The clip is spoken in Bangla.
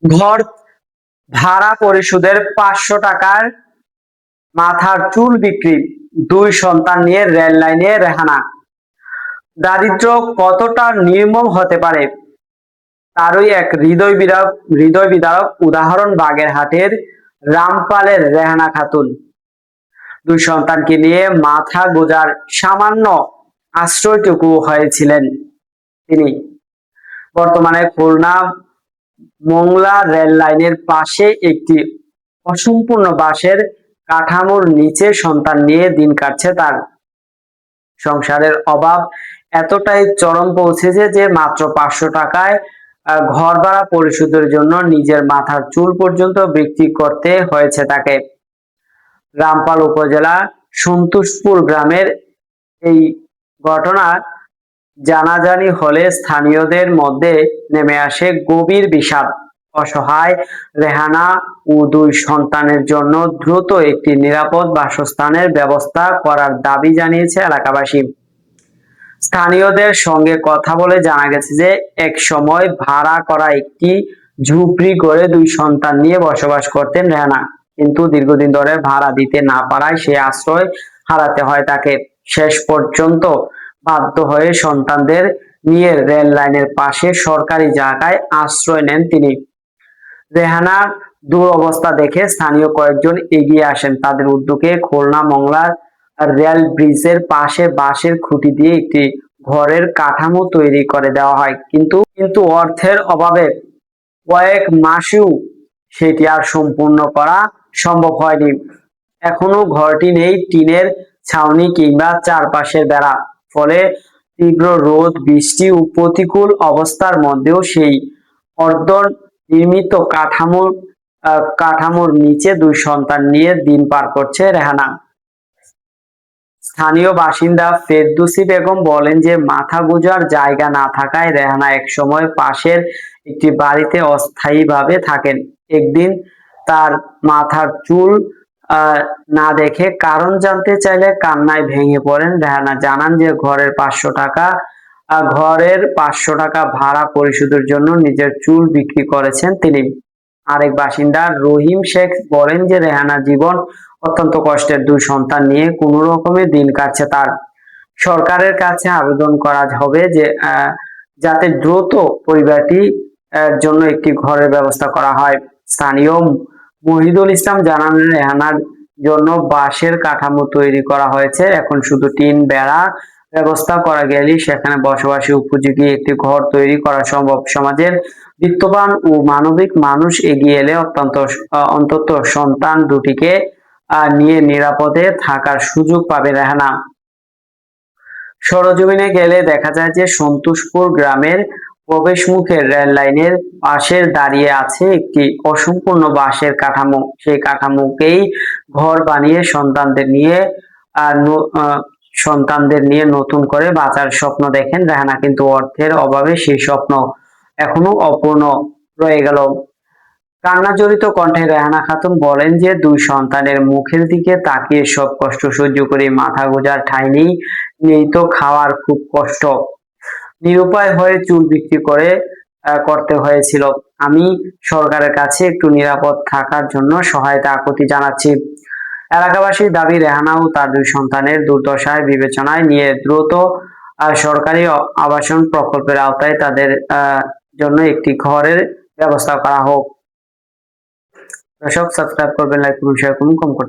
ঘর ভাড়া পরিশোধের 500 টাকার মাথার চুল বিক্রি, 2 সন্তান নিয়ে রেল লাইনে রেহানা। দারিদ্র কতটা নির্মম হতে পারে তারই এক হৃদয় বিদারক উদাহরণ বাগেরহাটের রামপালের রেহানা খাতুন। 2 সন্তানকে নিয়ে মাথা গোঁজার সামান্য আশ্রয়টুকু হয়েছিলেন তিনি। বর্তমানে খুলনা মোংলা রেল লাইনের পাশে একটি অসম্পূর্ণ বাঁশের কাঠামোর নিচে সন্তান নিয়ে দিন কাটছে তার। সংসারের অভাব এতটাই চরম পৌঁছেছে যে মাত্র 500 টাকায় ঘর ভাড়া পরিশোধের জন্য নিজের মাথার চুল পর্যন্ত বিক্রি করতে হয়েছে তাকে। রামপাল উপজেলা সন্তোষপুর গ্রামের এই ঘটনা জানাজানি হলে স্থানীয়দের মধ্যে নেমে আসে গভীর বিষাদ। অসহায় রেহানা ও 2 সন্তানের জন্য দ্রুত একটি নিরাপদ বাসস্থানের ব্যবস্থা করার দাবি জানিয়েছে এলাকাবাসী। স্থানীয়দের সঙ্গে কথা বলে জানা গেছে যে এক সময় ভাড়া করা একটি ঝুপড়ি ঘরে 2 সন্তান নিয়ে বসবাস করতেন রেহানা, কিন্তু দীর্ঘদিন ধরে ভাড়া দিতে না পারায় সে আশ্রয় হারাতে হয় তাকে। শেষ পর্যন্ত বাধ্য হয়ে সন্তানদের নিয়ে রেল লাইনের পাশে সরকারি জায়গায় আশ্রয় নেন তিনি। রেহানার দুরবস্থা দেখে স্থানীয় কয়েকজন এগিয়ে আসেন। তাদের উদ্যোগে খুলনা মোংলার রেল ব্রিজের পাশে বাঁশের খুঁটি দিয়ে একটি ঘরের কাঠামো তৈরি করে দেওয়া হয়, কিন্তু অর্থের অভাবে কয়েক মাসেও সেটি আর সম্পূর্ণ করা সম্ভব হয়নি। এখনো ঘরটি নেই টিনের ছাউনি কিংবা চারপাশের বেড়া, ফলে তীব্র রোদ, বৃষ্টি ও প্রতিকূল অবস্থার মধ্যেও সেই অর্ধ নির্মিত কাঠামোর নিচে 2 সন্তান নিয়ে দিন পার করছে রেহানা। স্থানীয় বাসিন্দা ফেরদৌসী বেগম বলেন যে মাথা গোঁজার জায়গা না থাকায় রেহানা একসময় পাশের একটি বাড়িতে অস্থায়ীভাবে থাকেন। একদিন তার মাথার চুল না দেখে কারণ জানতে চাইলে কান্নায় ভেঙে পড়েন রেহানা। জানান যে ঘরের 500 টাকা ভাড়া পরিশোধের জন্য নিজের চুল বিক্রি করেছেন তিনি। আরেক বাসিন্দা রহিম শেখ বলেন যে রেহানার জীবন অত্যন্ত কষ্টের। 2 সন্তান নিয়ে কোনো রকমে দিন কাটছে তার। সরকারের কাছে আবেদন করা হবে যে যাতে দ্রুত পরিবারটি জন্য একটি ঘরের ব্যবস্থা করা হয়। স্থানীয় মহিদুল ইসলাম জানান রেহানার জন্য বাঁশের কাঠামো তৈরি করা হয়েছে, এখন শুধু টিন বেড়া ব্যবস্থা করা গেলেই সেখানে বসবাসের উপযোগী একটি ঘর তৈরি করা সম্ভব। সমাজের বিত্তবান ও মানবিক মানুষ এগিয়ে এলে অন্তত সন্তান দুটিকে নিয়ে নিরাপদে থাকার সুযোগ পাবে রেহানা। সরেজমিনে গেলে দেখা যায় যে সন্তোষপুর গ্রামের প্রবেশ মুখের রেল লাইনের পাশে দাঁড়িয়ে আছে একটি অসম্পূর্ণ বাঁশের কাঠামো। সেই কাঠামোকেই ঘর বানিয়ে সন্তানদের নিয়ে নতুন করে বাঁচার স্বপ্ন দেখেন রেহানা, কিন্তু অর্থের অভাবে সেই স্বপ্ন এখনো অপূর্ণ রয়ে গেল। কান্নাজড়িত কণ্ঠে রেহানা খাতুন বলেন যে 2 সন্তানের মুখের দিকে তাকিয়ে সব কষ্ট সহ্য করে মাথা গোঁজার ঠাঁই নেই তো খাওয়ার খুব কষ্ট। নিরুপায় হয়ে চুল বিক্রি করতে হয়েছিল। আমি সরকারের কাছে একটু নিরাপদ থাকার জন্য সহায়তা আকুতি জানাচ্ছি। এলাকাবাসীর দাবি রেহানা ও তার 2 সন্তানের দুর্দশায় বিবেচনায় নিয়ে দ্রুত সরকারি আবাসন প্রকল্পের আওতায় তাদের জন্য একটি ঘরের ব্যবস্থা করা হোক। দর্শক, সাবস্ক্রাইব করবেন, লাইক করুন, শেয়ার করুন, কমেন্ট করুন।